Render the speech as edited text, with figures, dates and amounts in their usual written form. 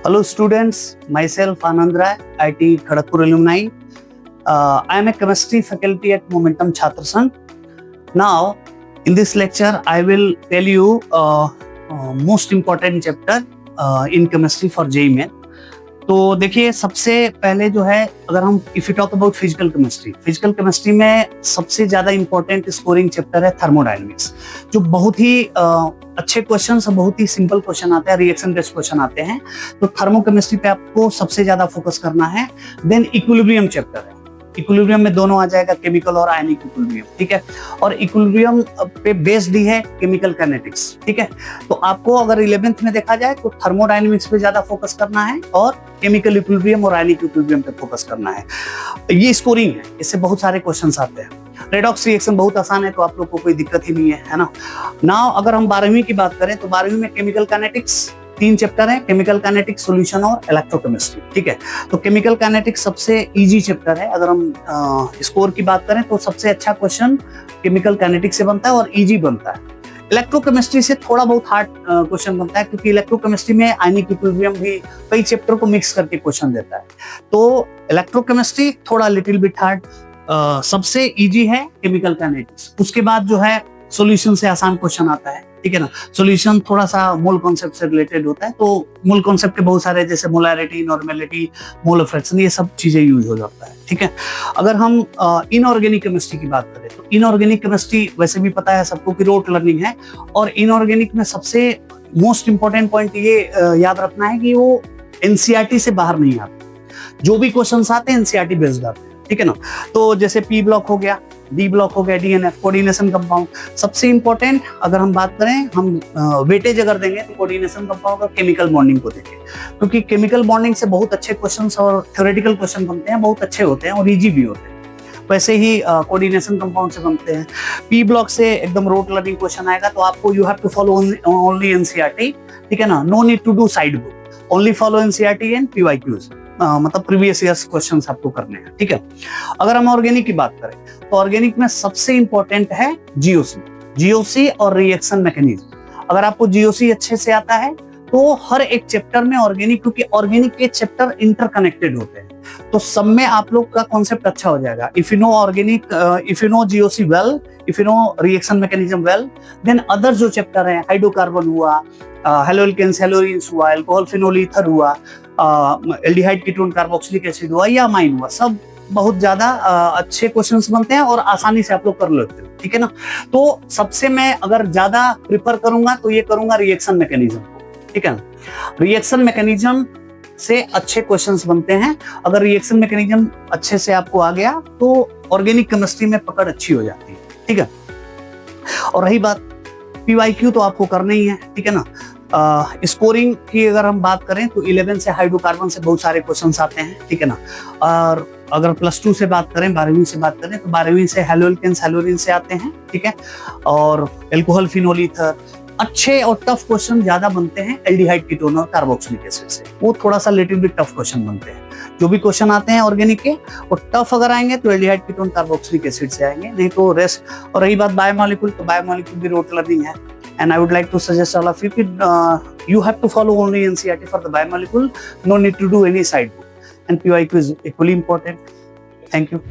Hello students, myself Anand Rai, IIT Kharagpur alumni. I am a chemistry faculty at Momentum Chhatra Sangh. Now, in this lecture, I will tell you most important chapter in chemistry for JEE Main. तो देखिए सबसे पहले जो है अगर हम if you talk about physical chemistry में सबसे ज्यादा इंपॉर्टेंट स्कोरिंग चैप्टर है थर्मोडायनेमिक्स, जो बहुत ही अच्छे क्वेश्चन और बहुत ही सिंपल क्वेश्चन आते हैं, रिएक्शन बेस्ड क्वेश्चन आते हैं। तो थर्मोकेमिस्ट्री पे आपको सबसे ज्यादा फोकस करना है। देन इक्विलिब्रियम चैप्टर है, इक्विलिब्रियम में दोनों आ जाएगा, केमिकल और आयनिक इक्विलिब्रियम, ठीक है। और इक्विलिब्रियम पे बेस्ड ही है केमिकल काइनेटिक्स, ठीक है। तो आपको अगर 11th में देखा जाए तो थर्मोडायनेमिक्स पे ज्यादा फोकस करना है और केमिकल इक्विलिब्रियम और आयनिक इक्विलिब्रियम पे फोकस करना है। ये स्कोरिंग है, इससे बहुत सारे क्वेश्चंस आते हैं। रेडॉक्स रिएक्शन बहुत आसान है, तो आप लोग को कोई दिक्कत ही नहीं है ना। नाउ अगर हम 12वीं की बात करें तो 12वीं में केमिकल काइनेटिक्स 3 चैप्टर है, केमिकल काइनेटिक्स, सॉल्यूशन और इलेक्ट्रोकेमिस्ट्री, ठीक है। तो केमिकल काइनेटिक्स सबसे इजी चैप्टर है। अगर हम स्कोर की बात करें तो सबसे अच्छा क्वेश्चन केमिकल काइनेटिक्स से बनता है और इजी बनता है। इलेक्ट्रोकेमिस्ट्री से थोड़ा बहुत हार्ड क्वेश्चन बनता है, क्योंकि इलेक्ट्रोकेमिस्ट्री में आयनिक इक्विलिब्रियम भी कई चैप्टर को मिक्स करके क्वेश्चन देता है। तो इलेक्ट्रोकेमिस्ट्री थोड़ा लिटिल बिट हार्ड, सबसे इजी है केमिकल काइनेटिक्स। उसके बाद जो है सॉल्यूशन से आसान क्वेश्चन आता है, ठीक है ना। सॉल्यूशन थोड़ा सा मोल कॉन्सेप्ट से रिलेटेड होता है, तो मोल कॉन्सेप्ट के बहुत सारे जैसे मोलैरिटी, नॉर्मेलिटी, मोल फ्रैक्शन, ये सब चीजें यूज हो जाता है, ठीक है। अगर हम इनऑर्गेनिक केमिस्ट्री की बात करें तो इनऑर्गेनिक केमिस्ट्री वैसे भी पता है सबको कि रोट लर्निंग है, और इनऑर्गेनिक में सबसे मोस्ट इंपॉर्टेंट पॉइंट ये याद रखना है कि वो एनसीईआरटी से बाहर नहीं आते। जो भी क्वेश्चन आते हैं एनसीईआरटी बेस्ड आते हैं, ठीक है ना। तो जैसे पी ब्लॉक हो गया, डी ब्लॉक हो गया, डीएनएफ, कोऑर्डिनेशन कंपाउंड। सबसे इंपॉर्टेंट अगर हम बात करें, हम वेटेज अगर देंगे तो कोऑर्डिनेशन कंपाउंड और केमिकल बॉन्डिंग को देंगे, क्योंकि केमिकल बॉन्डिंग से बहुत अच्छे क्वेश्चंस और थ्योरेटिकल क्वेश्चन बनते हैं, बहुत अच्छे होते हैं और इजी भी होते हैं। वैसे ही कोऑर्डिनेशन कंपाउंड से बनते हैं। पी ब्लॉक से एकदम रोट लर्निंग क्वेश्चन आएगा, तो आपको you have to follow only NCERT, ठीक है ना। No need to do side book, only follow NCERT and PYQs, मतलब प्रीवियस ईयर्स क्वेश्चंस आपको करने हैं, ठीक है। अगर हम ऑर्गेनिक की बात करें तो ऑर्गेनिक में सबसे इंपॉर्टेंट है जीओसी और रिएक्शन मैकेनिज्म। अगर आपको जीओसी अच्छे से आता है तो हर एक चैप्टर में ऑर्गेनिक, क्योंकि ऑर्गेनिक के चैप्टर इंटरकनेक्टेड होते हैं, तो सब में आप लोग का कॉन्सेप्ट अच्छा हो जाएगा। If you know organic, if you know GOC well, if you know reaction mechanism well, then other जो चैप्टर है, हाइड्रोकार्बन हुआ, हेलोएल्केन्स, हेलोइंस हुआ, अल्कोहल, फिनोल, ईथर हुआ, एल्डिहाइड, कीटोन, कार्बोक्सिलिक एसिड हुआ या अमाइन हुआ, सब बहुत ज्यादा अच्छे क्वेश्चंस बनते हैं और आसानी से आप लोग कर लेते हो, ठीक है ना। तो सबसे मैं अगर ज्यादा प्रिफर करूंगा तो ये करूंगा रिएक्शन मैकेनिज्म को, ठीक है ना। रिएक्शन मैकेनिज्म से अच्छे क्वेश्चंस बनते हैं। अगर रिएक्शन मैकेनिज्म अच्छे से आपको आ गया तो ऑर्गेनिक केमिस्ट्री में पकड़ अच्छी हो जाती है, ठीक है। और रही बात पीवाईक्यू, तो आपको करना ही है, ठीक है ना। स्कोरिंग की अगर हम बात करें तो 11 से हाइड्रोकार्बन से बहुत सारे क्वेश्चंस आते हैं, ठीक है ना। और अगर +2 से बात करें, 12वीं से बात करें तो 12वीं से हेलोएल्केन्स, हेलोइंस से आते हैं, ठीक है। और अल्कोहल, फिनोल, ईथर, अच्छे और टफ क्वेश्चन ज्यादा बनते हैं एल्डिहाइड, कीटोन और कार्बोक्सिलिक एसिड से। वो थोड़ा सा लिटिल बिट टफ क्वेश्चन बनते हैं। जो भी क्वेश्चन आते हैं ऑर्गेनिक के और टफ अगर आएंगे तो एल्डिहाइड, कीटोन, कार्बोक्सिलिक एसिड से आएंगे, नहीं तो रेस्ट। और रही बात बायोमॉलिक्यूल, तो बायोमॉलिक्यूल भी रोट लर्निंग है। And I would like to suggest all of you that you have to follow only NCERT for the biomolecule. No need to do any side book. And PYQ is equally important. Thank you.